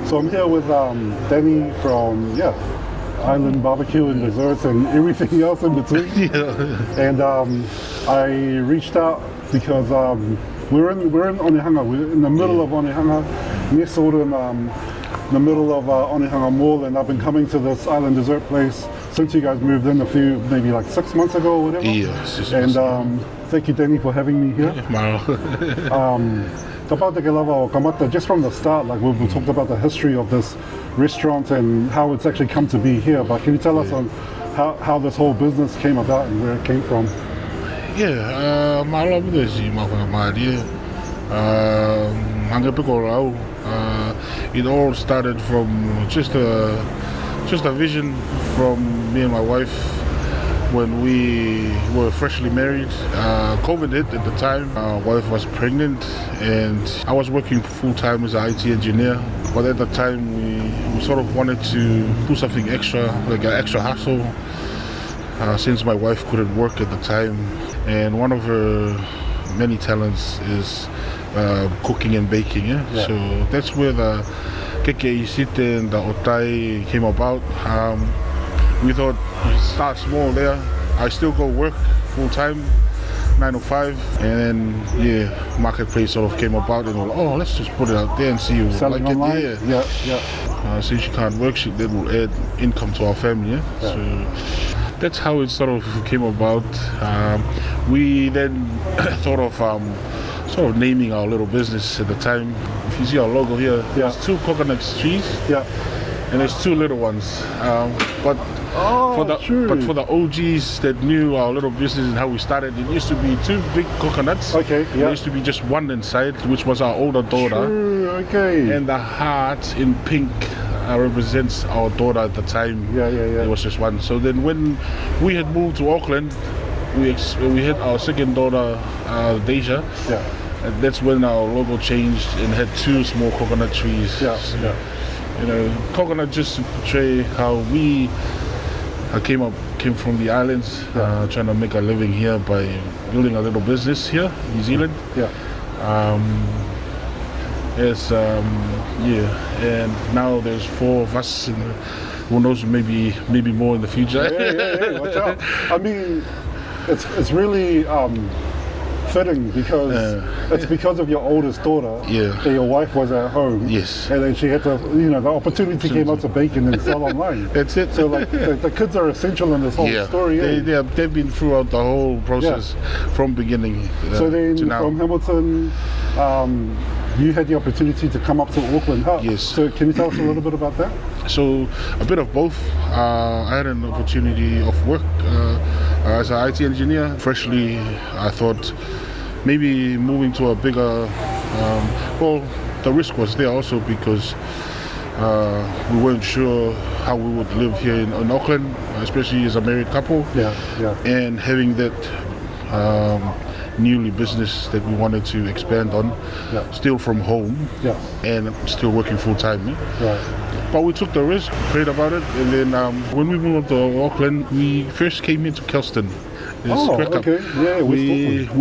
So I'm here with Danny from Island BBQ and Desserts and everything else in between. And I reached out because we're in Onehunga. We're in the middle of Onehunga, nestled in the middle of Onehunga Mall, and I've been coming to this Island dessert place since you guys moved in maybe like 6 months ago or whatever. Yes. And thank you, Danny, for having me here. Just from the start, like we've talked about the history of this restaurant and how it's actually come to be here, but can you tell us on how this whole business came about and where it came from? It all started from just a vision from me and my wife when we were freshly married. COVID hit at the time. My wife was pregnant and I was working full-time as an IT engineer, but at the time we sort of wanted to do something extra, like an extra hustle, since my wife couldn't work at the time, and one of her many talents is cooking and baking. So that's where the Keke, isite and the otai came about. We thought start small there. I still go work full time, 9 to 5, and then marketplace sort of came about, and we're like, let's just put it out there and see who selling like online. it. Since she can't work, that will add income to our family. So that's how it sort of came about. We then thought of sort of naming our little business at the time. If you see our logo here, there's 2 coconut trees. And there's 2 little ones. But for the OGs that knew our little business and how we started, it used to be 2 big coconuts. There used to be just one inside, which was our older daughter. And the heart in pink represents our daughter at the time. There was just one. So then when we had moved to Auckland, we had our second daughter, Deja. And that's when our logo changed and had 2 small coconut trees. You know, coconut just to portray how we came from the islands, trying to make a living here by building a little business here, New Zealand. And now there's 4 of us, and who knows, maybe more in the future. Watch out. I mean, it's really fitting because it's because of your oldest daughter that your wife was at home, and then she had to, the opportunity came out to bake and then sell online. That's it. So like the kids are essential in this whole story. They've been throughout the whole process from beginning so then to now. From Hamilton, you had the opportunity to come up to Auckland. So can you tell us a little bit about that? So a bit of both. I had an opportunity of work as an IT engineer. Freshly, I thought maybe moving to a bigger, the risk was there also because we weren't sure how we would live here in Auckland, especially as a married couple. And having that newly business that we wanted to expand on, still from home, and still working full time. But we took the risk, prayed about it, and then when we moved to Auckland, we first came into Kelston. We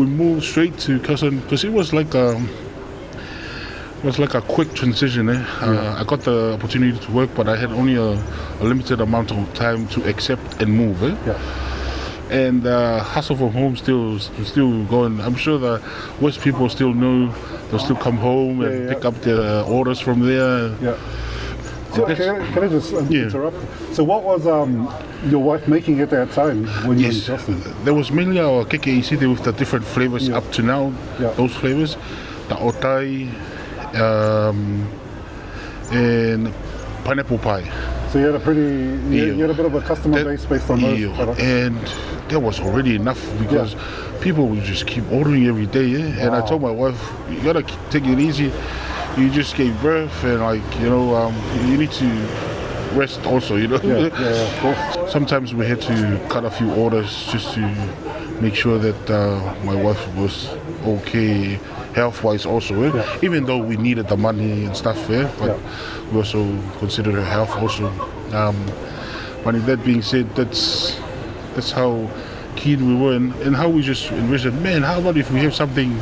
moved straight to Kelston because it was like a quick transition. I got the opportunity to work, but I had only a limited amount of time to accept and move. And hustle from home still going. I'm sure the West people still know. They'll still come home and pick up their orders from there. So can I just interrupt? So what was your wife making at that time when you were in Justin? There was mainly our Keke isite with the different flavours up to now. Those flavours, the otai, and pineapple pie. So you had you had a bit of a customer base based on those products. And there was already enough because people would just keep ordering every day. And I told my wife, you gotta take it easy. You just gave birth, and you need to rest also. Of course. Sometimes we had to cut a few orders just to make sure that my wife was okay health-wise also. Even though we needed the money and stuff, but we also considered her health also. But that being said, that's how keen we were, and how we just envisioned, man, how about if we have something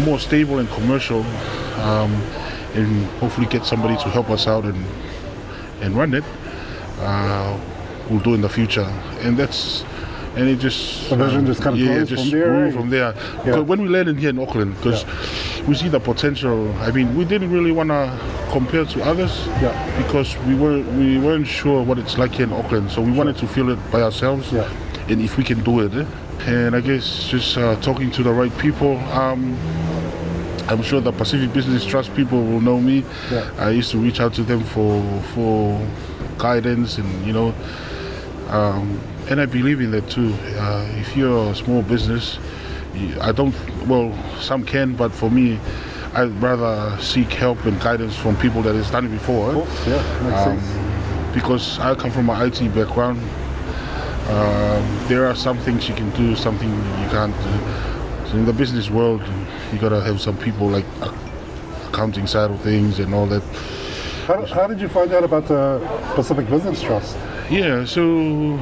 more stable and commercial, and hopefully get somebody to help us out and run it. We'll do in the future, and it just the vision just kind of grows just from there. grew Right? from there. Yeah. Because when we landed here in Auckland, because we see the potential. I mean, we didn't really want to compare to others because we weren't sure what it's like here in Auckland, so we wanted to feel it by ourselves, and if we can do it. And I guess just talking to the right people. I'm sure the Pacific Business Trust people will know me. I used to reach out to them for guidance, and and I believe in that too. If you're a small business, some can, but for me, I'd rather seek help and guidance from people that has done it before. Makes sense. Because I come from an IT background. There are some things you can do, something you can't do. So in the business world, you gotta have some people like accounting side of things and all that. How did you find out about the Pacific Business Trust? Yeah, so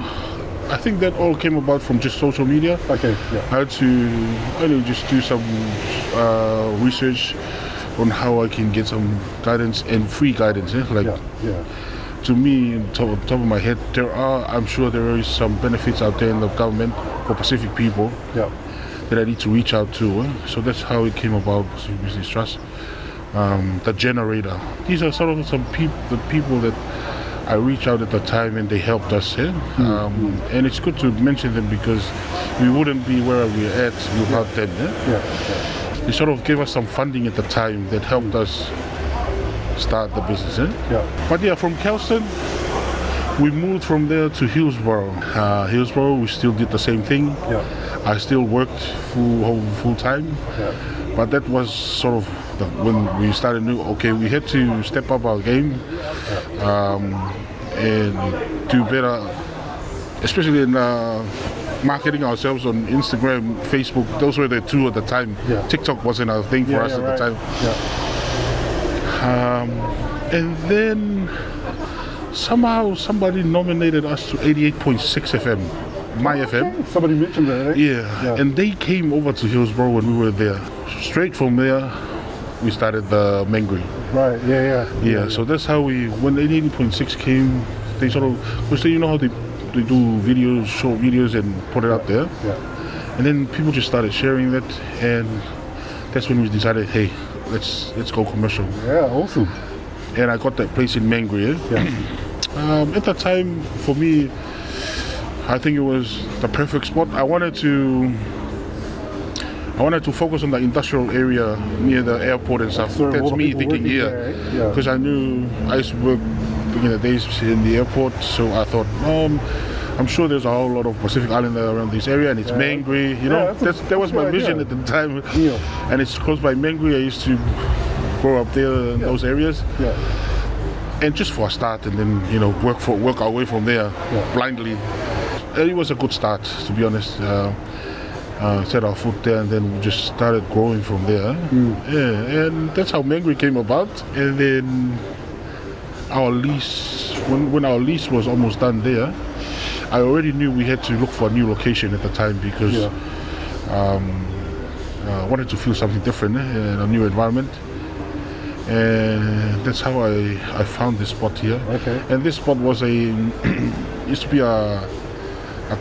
I think that all came about from just social media. Okay, I had to just do some research on how I can get some guidance and free guidance. To me, on top of my head, I'm sure there is some benefits out there in the government for Pacific people that I need to reach out to. So that's how it came about, Pacific Business Trust. The generator. These are sort of the people that I reached out at the time, and they helped us. And it's good to mention them because we wouldn't be where we're at without them. They sort of gave us some funding at the time that helped us start the business. But from Kelston, we moved from there to Hillsborough. Hillsborough, we still did the same thing. I still worked full time. But that was sort of when we started new. Okay, we had to step up our game and do better, especially in marketing ourselves on Instagram, Facebook. Those were the two at the time. TikTok wasn't a thing for us at the time. And then somehow somebody nominated us to 88.6 FM, my FM. Somebody mentioned that, right? And they came over to Hillsborough when we were there. Straight from there, we started the Mangry. Right, So that's how when 88.6 came, they sort of, because you know how they do videos, short videos, and put it out there. And then people just started sharing that, and that's when we decided, hey, let's go commercial. Awesome. And I got that place in Mangry. At the time, for me, I think it was the perfect spot. I wanted to focus on the industrial area near the airport and stuff. So that's me thinking because I knew I used to work in the days in the airport, so I thought, I'm sure there's a whole lot of Pacific Islander around this area, and it's Mangry. That was my vision at the time. And it's close by Mangry. I used to grow up there in those areas. And just for a start, and then work our way from there blindly. It was a good start, to be honest. Set our foot there, and then we just started growing from there. And that's how Mangry came about. And then our lease, when our lease was almost done there, I already knew we had to look for a new location at the time because I wanted to feel something different in a new environment. And that's how I found this spot here. And this spot was used to be a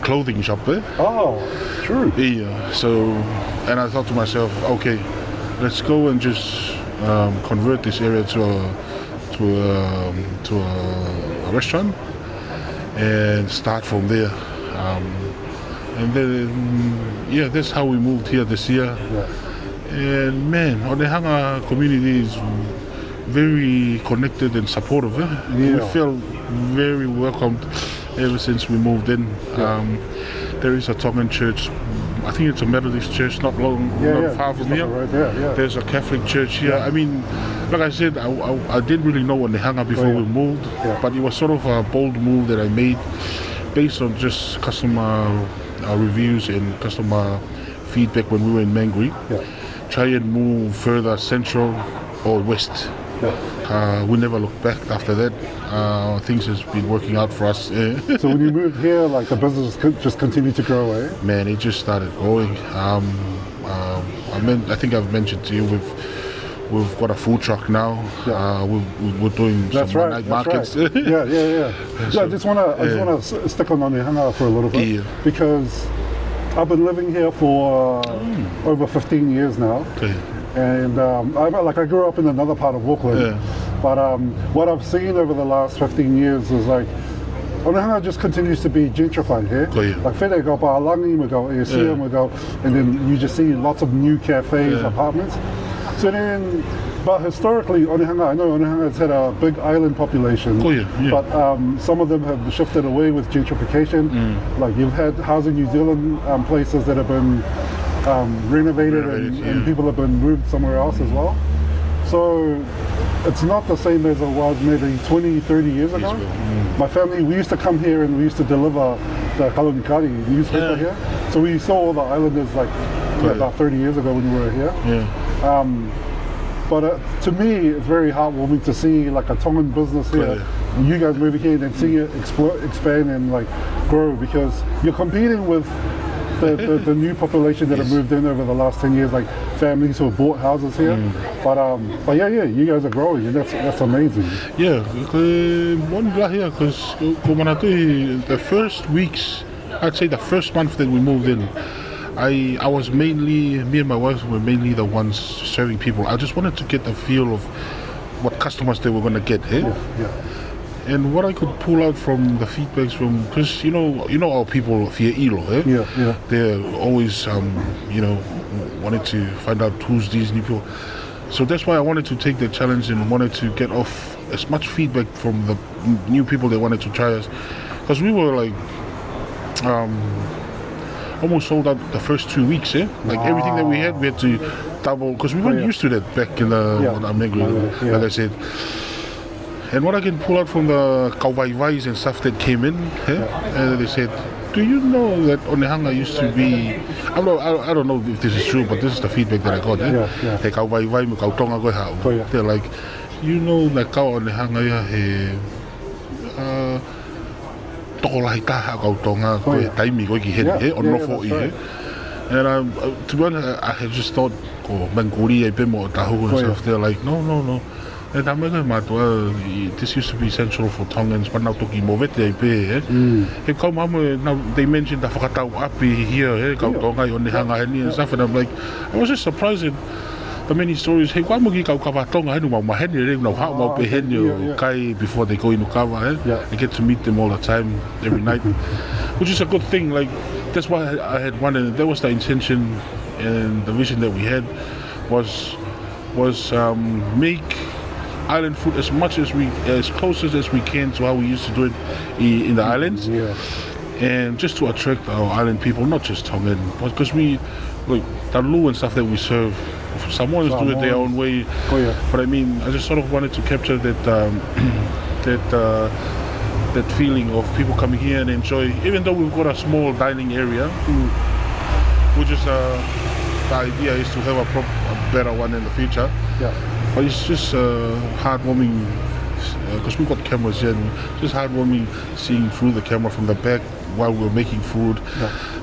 clothing shop there. Oh, true. So, and I thought to myself, okay, let's go and just convert this area to a restaurant and start from there. And then, that's how we moved here this year. And man, Onehunga community is very connected and supportive. We felt very welcomed ever since we moved in. There is a Tongan church. I think it's a Methodist church, not far from here. Right there, There's a Catholic church here. I mean, like I said, I didn't really know Onehunga before we moved, but it was sort of a bold move that I made based on just customer reviews and customer feedback when we were in Mangry. Try and move further central or west. We never looked back after that. Things has been working out for us. So when you moved here, like the business just continued to grow, eh? Man, it just started growing. I think I've mentioned to you We've got a food truck now. We're doing That's some right. night That's markets. right. I just wanna stick on Onehunga for a little bit because I've been living here for over 15 years now. Okay. And I grew up in another part of Auckland, but what I've seen over the last 15 years is like Onehunga just continues to be gentrified here. Like where go Palangi, we go ESM, we go, and then you just see lots of new cafes, apartments. So then, but historically, Onehunga, I know Onehunga has had a big island population, but some of them have shifted away with gentrification. Like you've had Housing New Zealand places that have been renovated and people have been moved somewhere else as well. So it's not the same as it was maybe 20, 30 years ago. My family, we used to come here and we used to deliver the Kalunikari newspaper here. So we saw all the islanders like about 30 years ago when we were here. But to me, it's very heartwarming to see like a Tongan business here. You guys moving here and seeing it expand and like grow, because you're competing with the new population that have moved in over the last 10 years, like families who have bought houses here. But you guys are growing, and that's amazing. One here because the first weeks, I'd say the first month that we moved in, I was mainly, me and my wife were mainly the ones serving people. I just wanted to get a feel of what customers they were going to get here. And what I could pull out from the feedbacks from, because you know our people fear ilo, they're always wanted to find out who's these new people. So that's why I wanted to take the challenge and wanted to get off as much feedback from the new people that wanted to try us, because we were like almost sold out the first 2 weeks. Like everything that we had to double, because we weren't used to that back in the like I said. And what I can pull out from the kauvaivais and stuff that came in, and they said, do you know that Onehunga used to be, I don't know if this is true, but this is the feedback that I got. He kauvaivai me kautonga koe hau. They're like, you know that kau Onehunga he tokolahi taha kautonga koe taimi koe ki hene, on nofo i. And to be honest, I had just thought, manguri e pemo tahu and stuff. They're like, no. And this used to be central for Tongans, but now toki movete now they mentioned the whakatau api here, kautonga i Onehunga and stuff, and I'm like, I was just surprised at the many stories. Hey, kwa mugi kau kawatonga henu mau mahene reu nau hau mau pehene kai before they go inu kawa. I get to meet them all the time, every night, which is a good thing. Like that's why I had wanted. That was the intention and the vision that we had was make island food as closest as we can to how we used to do it in the islands, and just to attract our island people, not just Tongan, because we like the lu and stuff that we serve. Samoans do it their own way, but I mean, I just sort of wanted to capture that that feeling of people coming here and enjoy. Even though we've got a small dining area, which is the idea is to have a better one in the future. But it's just heartwarming, because we've got cameras here, and just heartwarming seeing through the camera from the back while we're making food,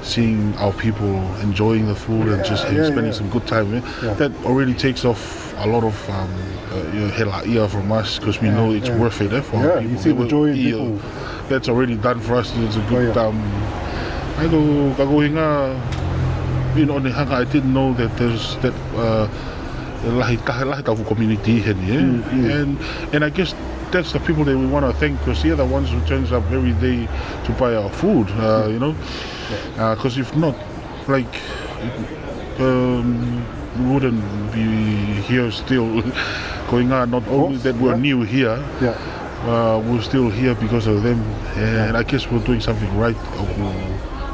seeing our people enjoying the food and just spending some good time. That already takes off a lot of hela from us, because we know it's worth it for our people. You see the joy in people. That's already done for us. It's a good I go in Onehunga, I didn't know that there's that lahi tahu community here, and I guess that's the people that we want to thank, because they're the ones who turns up every day to buy our food, because if not, like we wouldn't be here still going on. Not only that we're new here, we're still here because of them, and I guess we're doing something right.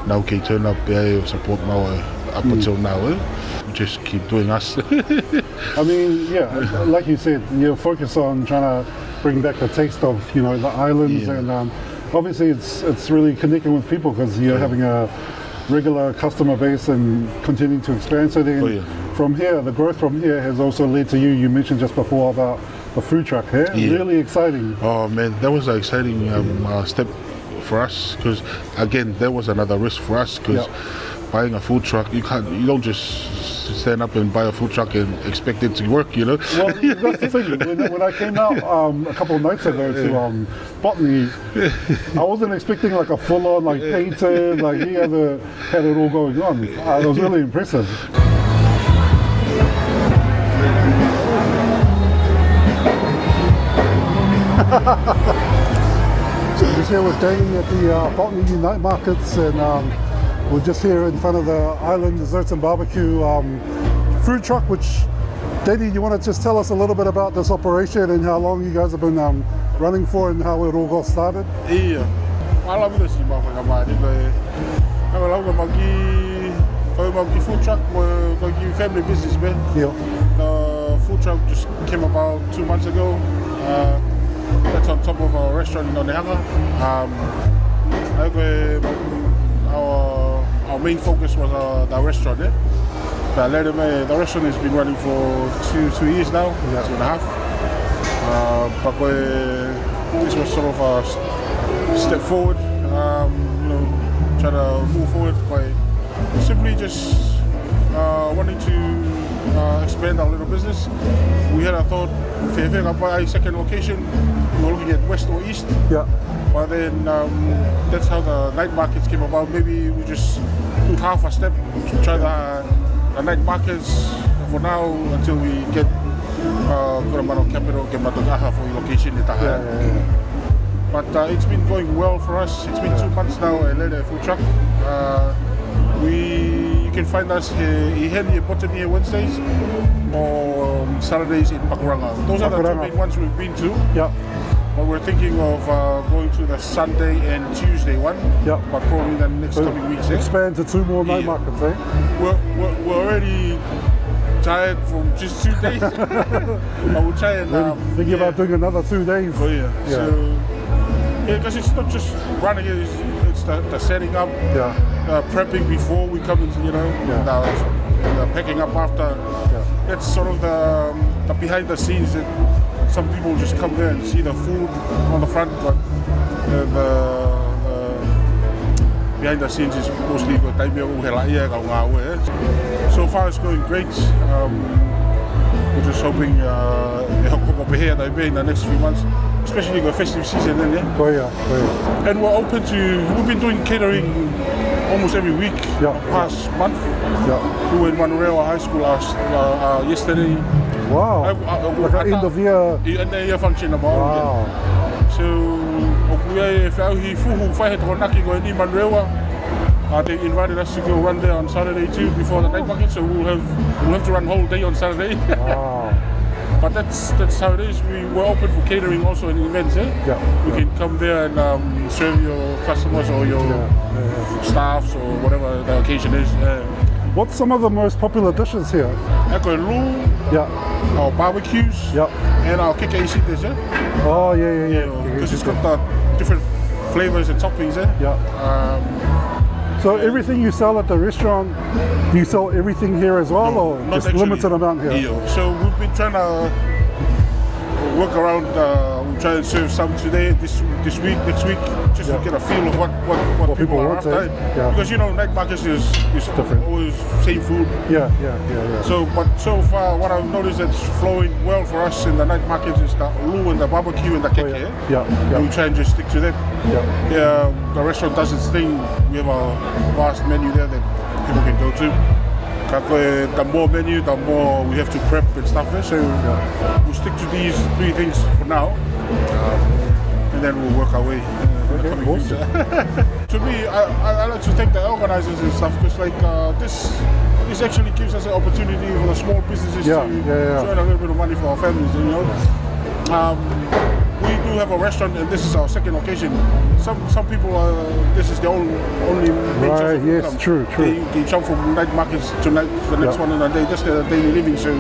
Now can turn up or support now up until now. We just keep doing us. I mean, like you said, you focus on trying to bring back the taste of the islands, and obviously it's really connecting with people, because you're having a regular customer base and continuing to expand. So then from here, the growth from here has also led to you mentioned just before about the food truck here. Really exciting. Oh man, that was an exciting step for us, because again, that was another risk for us, because buying a food truck, you don't just stand up and buy a food truck and expect it to work, you know. Well, that's the thing. When I came out a couple of nights ago to Botany, I wasn't expecting like a full-on like painted, like he had it all going on. It was really impressive. So we're just here with Danny at the Botany night markets, and we're just here in front of the Island Desserts and Barbecue food truck. Which, Danny, you want to just tell us a little bit about this operation and how long you guys have been running for and how it all got started? Yeah, I love this. Food truck, family business, man. Yeah. The food truck just came about 2 months ago. That's on top of our restaurant in Onehunga. Our main focus was the restaurant. The restaurant has been running for two years now, 2.5. But this was sort of a step forward. Trying to move forward by simply just wanting to expand our little business. We had a thought, by second location, we were looking at west or east. Yeah. But then that's how the night markets came about. Maybe we just took half a step to try the night markets for now until we get good amount of capital, get matogaha for location. But it's been going well for us. It's been 2 months now. I led a food truck. You can find us here at Botany here Wednesdays or Saturdays in Pakuranga. Those are the two main ones we've been to. Yeah. But we're thinking of going to the Sunday and Tuesday one. Yeah. But probably the next coming weeks. Expand to 2 more night markets, eh? We're already tired from just 2 days. But we'll try and thinking about doing another 2 days. Oh yeah. So because it's not just running it, it's the setting up, prepping before we come into, the packing up after. That's sort of the behind the scenes that some people just come there and see the food on the front, but the behind the scenes is mostly so far it's going great. We're just hoping in the next few months, especially the festive season then, And we've been doing catering almost every week past month. We were in Manurewa High School yesterday. Wow, like an end of year function about. Wow. So they invited us to go run there on Saturday too before the night market, so we'll have to run whole day on Saturday. Wow. But that's how it is. We're open for catering also in events. We can come there and serve your customers or your staffs or whatever the occasion is. What's some of the most popular dishes here? Our barbecues and our Keke isite. Oh yeah. Because it's got the different flavours and toppings. So everything you sell at the restaurant, do you sell everything here as well, or just actually, limited amount here? So we've been trying to work around, we'll try and serve some today, this week, next week, just to get a feel of what people are after. Because night markets is different. Always same food. So far what I've noticed that's flowing well for us in the night markets is the ulu and the barbecue and the keke. We try and just stick to that. The restaurant does its thing. We have a vast menu there that people can go to. The more menu, the more we have to prep and stuff there. So we'll stick to these 3 things for now, and then we'll work our way. To me, I like to thank the organizers and stuff, because this actually gives us an opportunity for the small businesses to earn a little bit of money for our families. We do have a restaurant, and this is our second occasion. Some people, this is their only main source of income. True. They jump from night markets to the next one, and they just their daily living. So,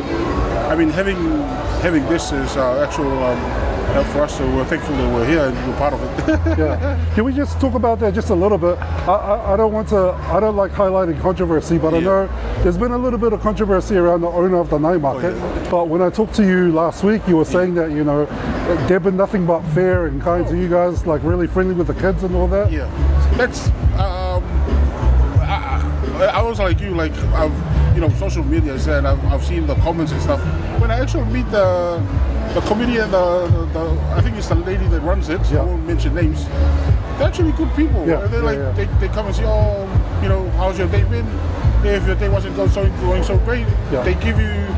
I mean, having this is actual help for us. So we're thankful that we're here and we're part of it. Can we just talk about that just a little bit? I don't like highlighting controversy, but I know there's been a little bit of controversy around the owner of the night market. But when I talked to you last week, you were saying that they've been nothing but fair and kind to you guys, like really friendly with the kids and all that. That's I also like you, like I've, social media and I've seen the comments and stuff. When I actually meet the comedian, the I think it's the lady that runs it. I won't mention names. They're actually good people. Yeah, they come and say, oh, how's your day been? If your day wasn't going so great, they give you.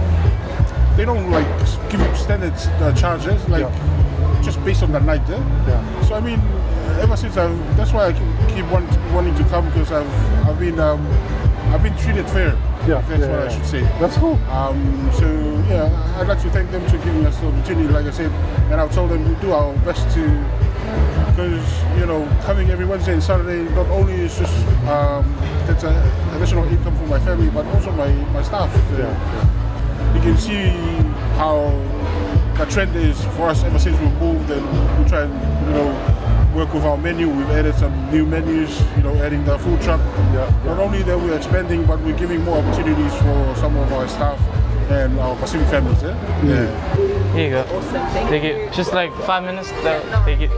They don't like give you standard charges, just based on the night. So I mean, ever since that's why I keep wanting to come, because I've been treated fair. That's what I should say. That's cool. So I'd like to thank them for giving us the opportunity, like I said, and I've told them we do our best to, because coming every Wednesday and Saturday not only is just that's an additional income for my family, but also my staff. You can see how the trend is for us ever since we moved, and we try and work with our menu. We've added some new menus, adding the food truck. Not only that we're expanding, but we're giving more opportunities for some of our staff and our Pacific families. Here you go. Awesome, Take it. Just like 5 minutes. Take it.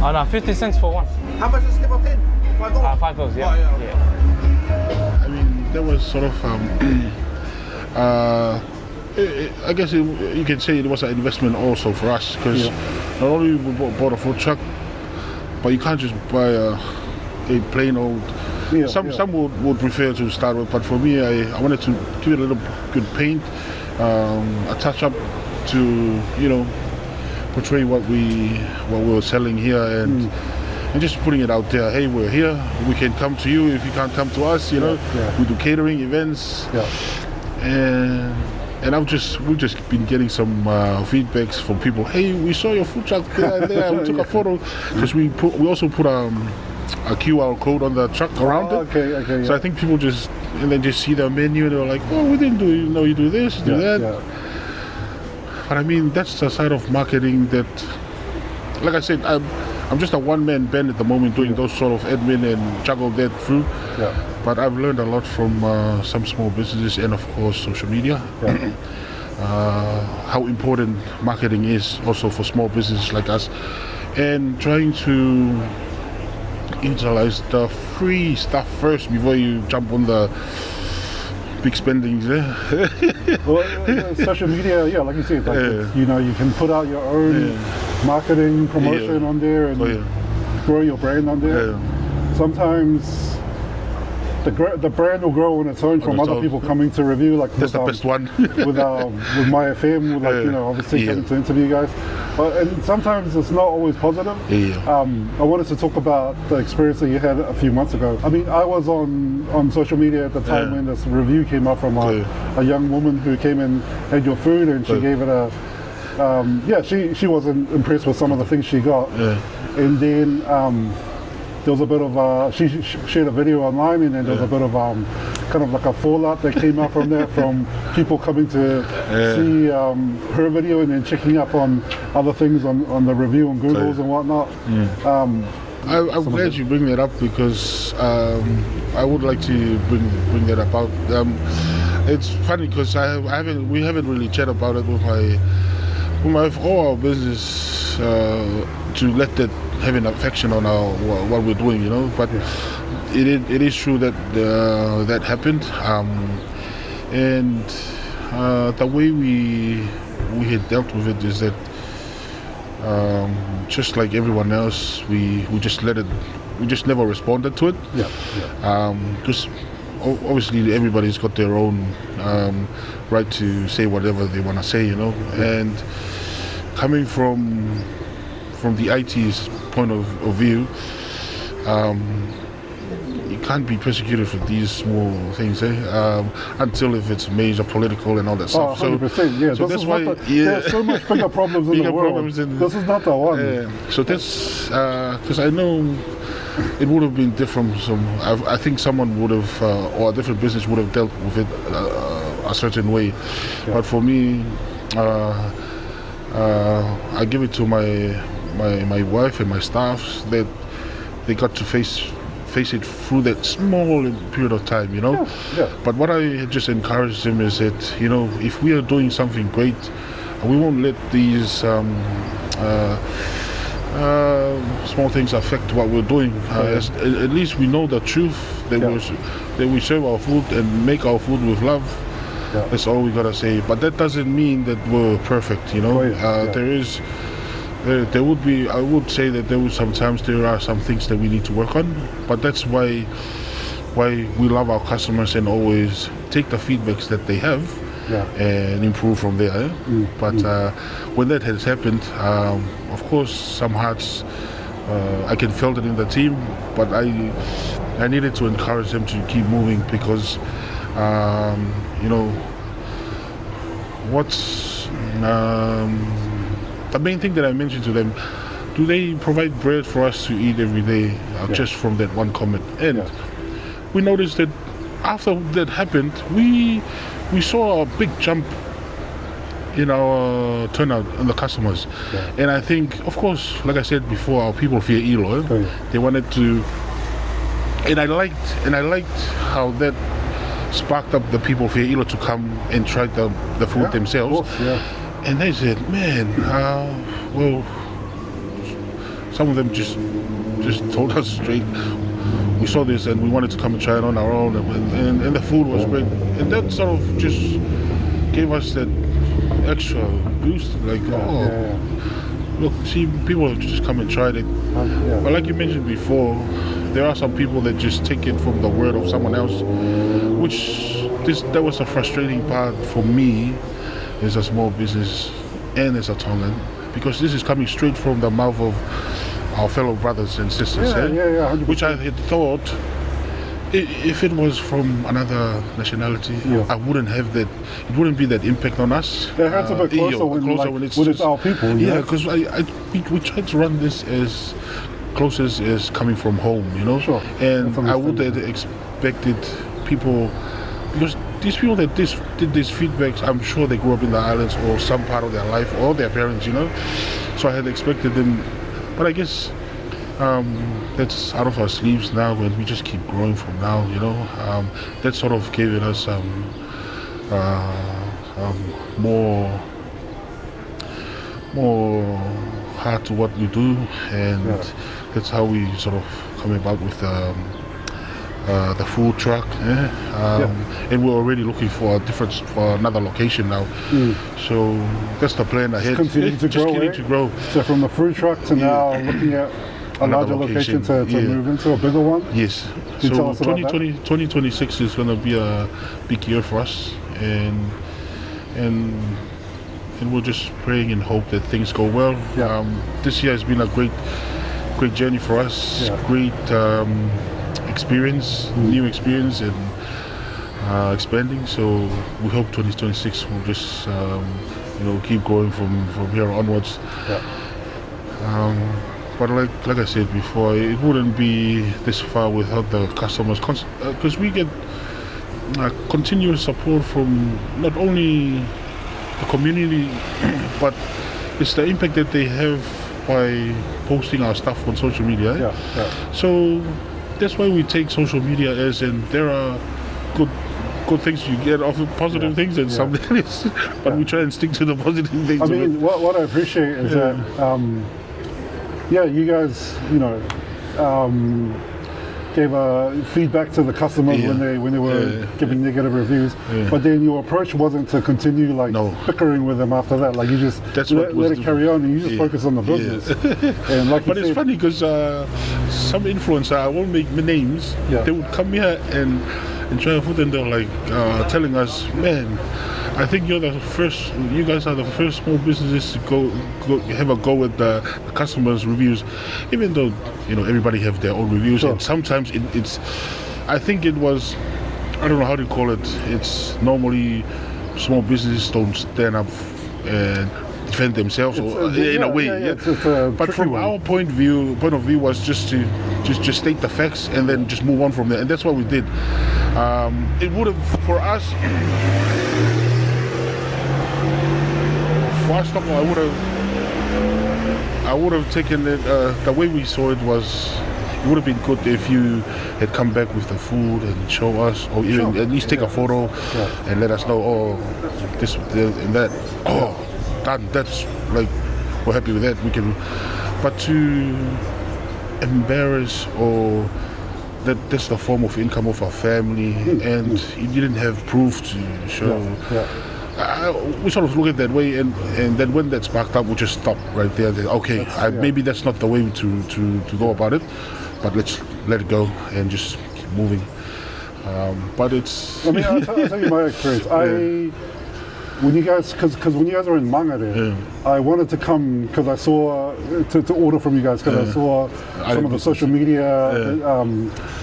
Oh no, 50 cents for one. How much is it for 10? $5? $5, yeah. Oh, yeah, okay. Yeah. I mean, there was sort of, I guess you can say it was an investment also for us, because not only we bought a food truck, but you can't just buy a plain old. Some would prefer to start with, but for me, I wanted to give it a little good paint, a touch up to portray what we were selling here, and just putting it out there. Hey, we're here. We can come to you if you can't come to us. We do catering events, and we've just been getting some feedbacks from people. Hey, we saw your food truck there. We took a photo, because we also put a QR code on the truck around it. So I think people just see the menu and they're like, oh, we didn't know you do this, do that. But I mean, that's the side of marketing that, like I said, I'm just a one-man band at the moment doing those sort of admin and juggle that through. But I've learned a lot from some small businesses and of course social media. How important marketing is also for small businesses like us, and trying to utilize the free stuff first before you jump on the big spendings. Well, social media, like you said, you can put out your own marketing promotion on there and grow your brand on there. Sometimes the brand will grow on its own from other people coming to review. Like that's the best one. with my FM, obviously coming to interview you guys. And sometimes it's not always positive. I wanted to talk about the experience that you had a few months ago. I mean, I was on social media at the time when this review came up from a young woman who came and had your food, and she gave it a she wasn't impressed with some of the things she got. And then there was a bit of she shared a video online, and then there was a bit of kind of like a fallout that came out from that, from people coming to see her video and then checking up on other things on the review on Google's and whatnot. I'm glad you bring that up, because I would like to bring that up out. It's funny because we haven't really chatted about it with all our business to let that have an affection on what we're doing, But it is true that that happened, and the way we had dealt with it is that just like everyone else, we just let it. We just never responded to it. Because obviously everybody's got their own right to say whatever they want to say, And coming from the IT's point of view, you can't be persecuted for these small things, until if it's major political and all that stuff. 100%, so that's why there's so much bigger problems in the world. This is not the one. So this, because I know it would have been different. I think someone would have, or a different business would have dealt with it a certain way. But for me, I give it to my wife and my staff that they got to face face it through that small period of time, you know. Yeah. But what I just encourage them is that, you know, if we are doing something great, we won't let these small things affect what we're doing. At least we know the truth that we serve our food and make our food with love. Yeah. That's all we gotta say. But that doesn't mean that we're perfect, you know. There would be. I would say that sometimes there are some things that we need to work on. But that's why we love our customers and always take the feedbacks that they have. And improve from there. But when that has happened, of course, some hearts, I can feel it in the team, but I needed to encourage them to keep moving because, you know, what's the main thing that I mentioned to them, do they provide bread for us to eat every day, just from that one comment? And we noticed that after that happened, we saw a big jump in our turnout on the customers. And I think, of course, like I said before, our people fear ilo. They wanted to, and I liked how that sparked up the people fear ilo to come and try the food themselves. And they said, man, well, some of them just told us straight, we saw this and we wanted to come and try it on our own, and the food was great, and that sort of just gave us that extra boost, like, look, see, people have just come and tried it. But like you mentioned before, there are some people that just take it from the word of someone else, that was a frustrating part for me as a small business and as a Tongan, because this is coming straight from the mouth of our fellow brothers and sisters, which I had thought, if it was from another nationality, I wouldn't have that. It wouldn't be that impact on us. It hurts a bit closer when it's our people. Yeah, because we try to run this as close as coming from home, you know. And I would have expected people, because these people that did these feedbacks, I'm sure they grew up in the islands or some part of their life, or their parents, you know. So I had expected them. But I guess that's out of our sleeves now, and we just keep growing from now, you know. That sort of gave us more heart to what we do, and that's how we sort of come about with the food truck. And we're already looking for another location now. So that's the plan ahead. Continue to grow. So from the food truck to now looking at a larger location to move into a bigger one. Yes. Can you tell us about 2026 is going to be a big year for us, and we're just praying and hope that things go well. This year has been a great journey for us. Great experience, new experience, and expanding. So we hope 2026 will just keep growing from here onwards. But like I said before, it wouldn't be this far without the customers, because we get continuous support from not only the community, but it's the impact that they have by posting our stuff on social media. So that's why we take social media as in there are good things you get off of positive things and some things, but we try and stick to the positive things. I mean, what I appreciate is that you guys, gave feedback to the customers when they were giving negative reviews, but then your approach wasn't to continue bickering with them after that. Like you just let it carry on, and you just focus on the business. And but it's funny because some influencer, I won't make names, they would come here and try food, and they're like telling us, man, I think you guys are the first small businesses to go have a go at the customers' reviews, even though everybody have their own reviews, and sometimes it's I think it was, I don't know how to call it, it's normally small businesses don't stand up and defend themselves in a way. But from our point of view was just to just state the facts and then just move on from there, and that's what we did. It would have, for us, I would have taken it the way we saw it was, it would have been good if you had come back with the food and show us, or even at least take a photo and let us know, oh, this and that. Oh, done. That's like, we're happy with that. We can, but to embarrass or that's the form of income of our family, and you didn't have proof to show. We sort of look at it that way, and then when that's backed up, we just stop right there. Okay, maybe that's not the way to go about it, but let's let it go and just keep moving. But it's. I mean, I'll tell you my experience. When you guys, because when you guys were in Mangere, I wanted to come because I saw to order from you guys because I saw some of the social media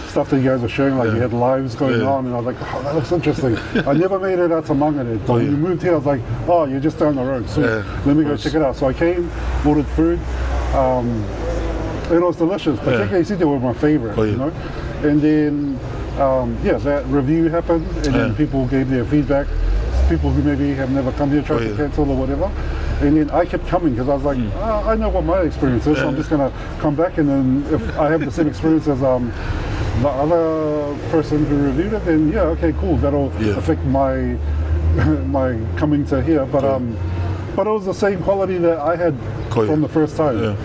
stuff that you guys were showing, like you had lives going on, and I was like, oh, that looks interesting. I never made it out to Mangere. So when you moved here, I was like, oh, you're just down the road. So let me go check it out. So I came, ordered food. It was delicious. The Keke isite were my favorite, you know. And then that review happened, and then people gave their feedback. People who maybe have never come here, tried to cancel or whatever. And then I kept coming because I was like, I know what my experience is, so I'm just going to come back, and then if I have the same experience as the other person who reviewed it, then okay, cool, that'll affect my my coming to here. But it was the same quality that I had from the first time.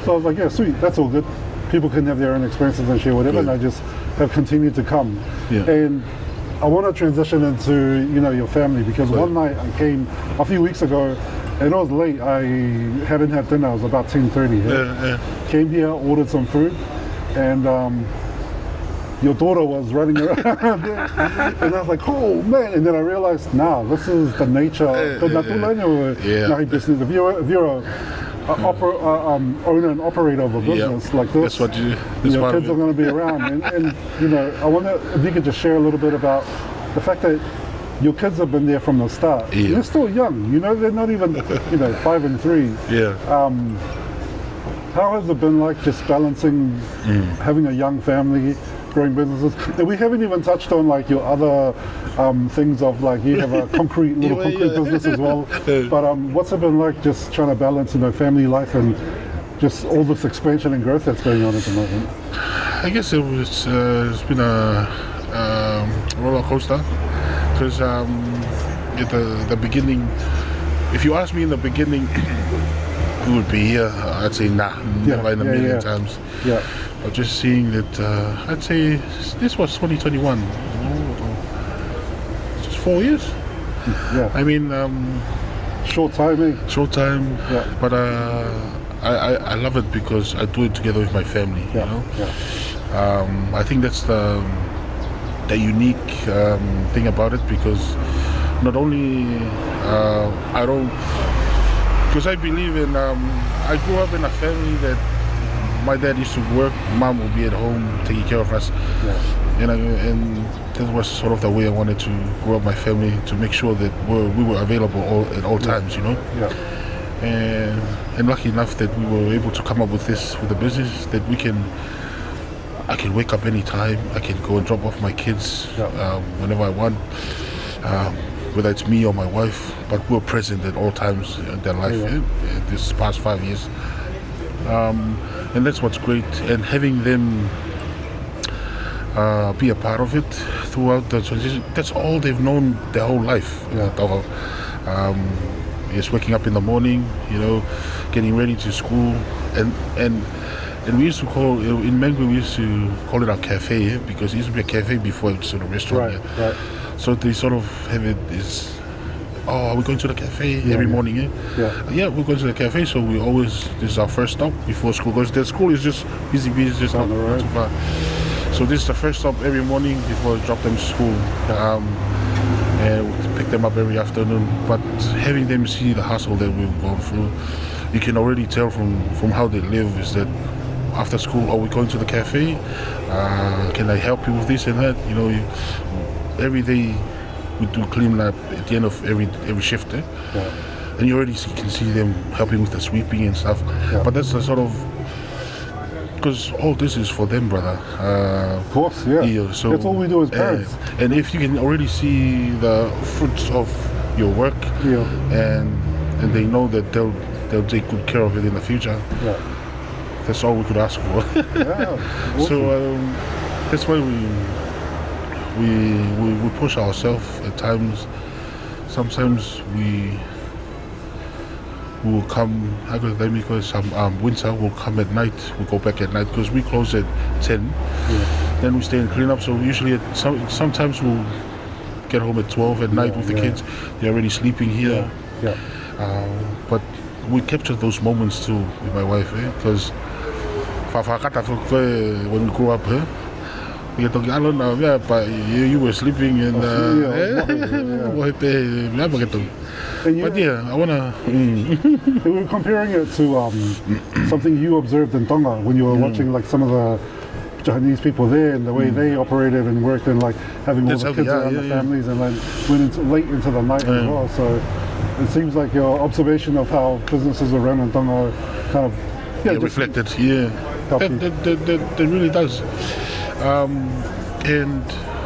So I was like, sweet, that's all good. People can have their own experiences and share whatever, and I just have continued to come. And I want to transition into your family, because one night I came a few weeks ago and it was late. I hadn't had dinner. It was about 10:30. Came here, ordered some food, and your daughter was running around there, and I was like, oh man! And then I realized, this is the nature. If you're owner and operator of a business like this, your kids are going to be around, and I wonder if you could just share a little bit about the fact that your kids have been there from the start. They're still young, they're not even 5 and 3. How has it been like just balancing having a young family, growing businesses? And we haven't even touched on like your other things of like you have a concrete business as well. But what's it been like just trying to balance family life and just all this expansion and growth that's going on at the moment? I guess it's been a roller coaster, because at the beginning, if you ask me in the beginning, we would be here, I'd say never in a million times. But just seeing that, I'd say this was 2021, just 4 years. I mean, short time, Short time, but I love it because I do it together with my family. I think that's the unique thing about it, because not only because I believe in, I grew up in a family that my dad used to work, mom would be at home taking care of us, and that was sort of the way I wanted to grow up my family, to make sure that we were available at all times, and lucky enough that we were able to come up with the business that I can wake up anytime, I can go and drop off my kids whenever I want, whether it's me or my wife, but we're present at all times in their life this past 5 years. And that's what's great, and having them be a part of it throughout the transition. That's all they've known their whole life. Just waking up in the morning, getting ready to school, and we used to call in Mangu, we used to call it our cafe, because it used to be a cafe before it was a restaurant. So they sort of have it is, are we going to the cafe every morning? We're going to the cafe, so this is our first stop before school, because the school is just busy, just not too far. So this is the first stop every morning before I drop them to school, and we'll pick them up every afternoon. But having them see the hustle that we've gone through, you can already tell from how they live, is that after school, are we going to the cafe? Can I help you with this and that? Every day we do clean up at the end of every shift, and you already can see them helping with the sweeping and stuff. But that's the sort of, because all this is for them, brother. Of course, so that's all we do as parents. And if you can already see the fruits of your work, and they know that they'll take good care of it in the future, that's all we could ask for. Yeah. Awesome. So that's why we push ourselves at times. Sometimes we will come. Because some winter will come at night. We go back at night because we close at 10. Then we stay and clean up. So usually sometimes we'll get home at 12 at night with the kids. They're already sleeping here. But we capture those moments too with my wife, because when we grew up, we get talking, I don't know, but you were sleeping and but yeah, I wanna. We were comparing it to something you observed in Tonga when you were watching like some of the Chinese people there and the way they operated and worked, and like having all the kids around the families, and then went late into the night as well. So it seems like your observation of how businesses are run in Tonga kind of reflected. That really does. And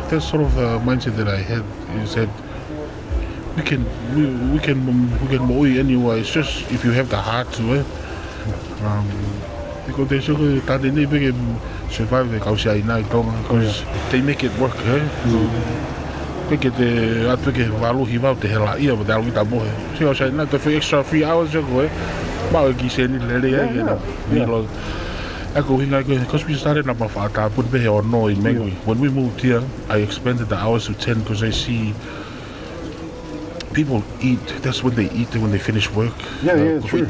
that's sort of the mindset that I had, is that we can mow anywhere. It's just if you have the heart to it. Because they survive because they make it work. For extra 3 hours, because we started up in Mango. When we moved here, I expanded the hours to 10 because I see people eat. That's when they eat, when they finish work. True.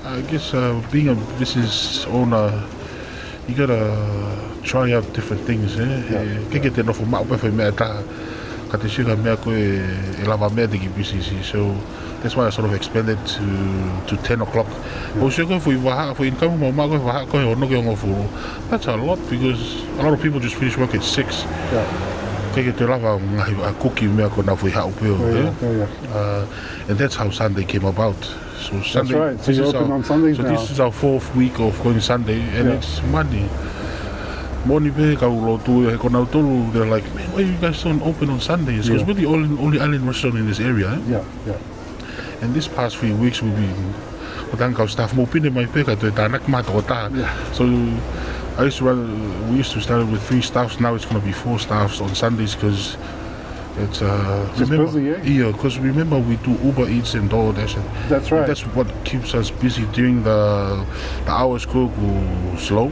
I guess being a business owner, you gotta try out different things. So that's why I sort of expanded to 10 o'clock. That's a lot, because a lot of people just finish work at 6. And that's how Sunday came about. So Sunday, that's right. So you're open on Sundays now. This is our 4th week of going Sunday, and it's Monday. They're like, man, why you guys don't open on Sundays? Because we're the only island restaurant in this area. And this past 3 weeks we've been staff. So we used to start with 3 staffs. Now it's going to be 4 staffs on Sundays, because it's busy, because remember we do Uber Eats and DoorDash. That's right. That's what keeps us busy during the hours go slow.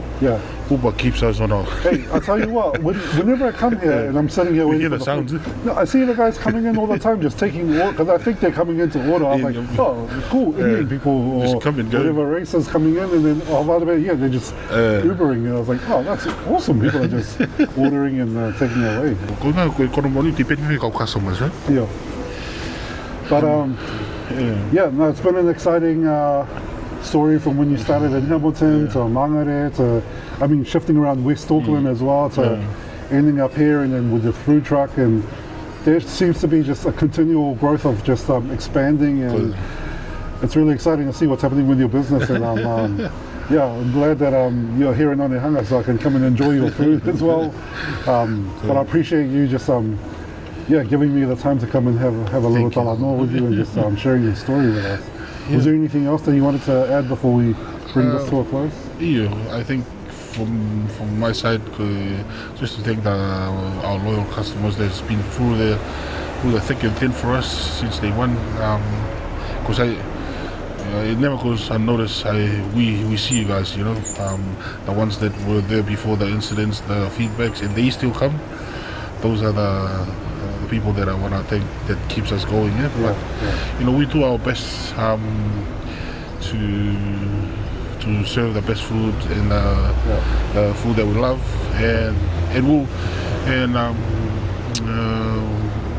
Uber keeps us on our. Hey, I'll tell you what, whenever I come here and I'm sitting here waiting for the sounds. No, I see the guys coming in all the time just taking order, because I think they're coming in to order. I'm like, oh, cool, Indian people or just come and go. Whatever race is coming in, and then they're just Ubering, and I was like, oh, that's awesome. People are just ordering and taking it away. Customers, right? But no, it's been an exciting story from when you started in Hamilton to Mangere to, shifting around West Auckland as well, to ending up here, and then with the food truck, and there seems to be just a continual growth of just expanding, and it's really exciting to see what's happening with your business. And I'm glad that you're here in Onehunga, so I can come and enjoy your food as well. But I appreciate you just giving me the time to come and have a little talanoa with you, and just sharing your story with us. Was there anything else that you wanted to add before we bring this to a close? I think from my side, just to thank our loyal customers that's been through the thick and thin for us since day one. Because it never goes unnoticed. We see you guys, the ones that were there before the incidents, the feedbacks, and they still come. Those are the people that I want to thank, that keeps us going. But we do our best to serve the best food and the food that we love, and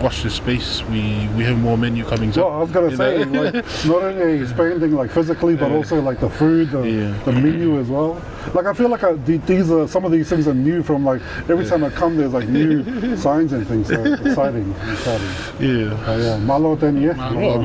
watch the space. We have more menu coming up. Well, I was gonna say, like, not only expanding like physically, but also like the food, the menu as well. Like, I feel like some of these things are new. From like every time I come, there's like new signs and things. So exciting. Yeah. Malo tani. Malo.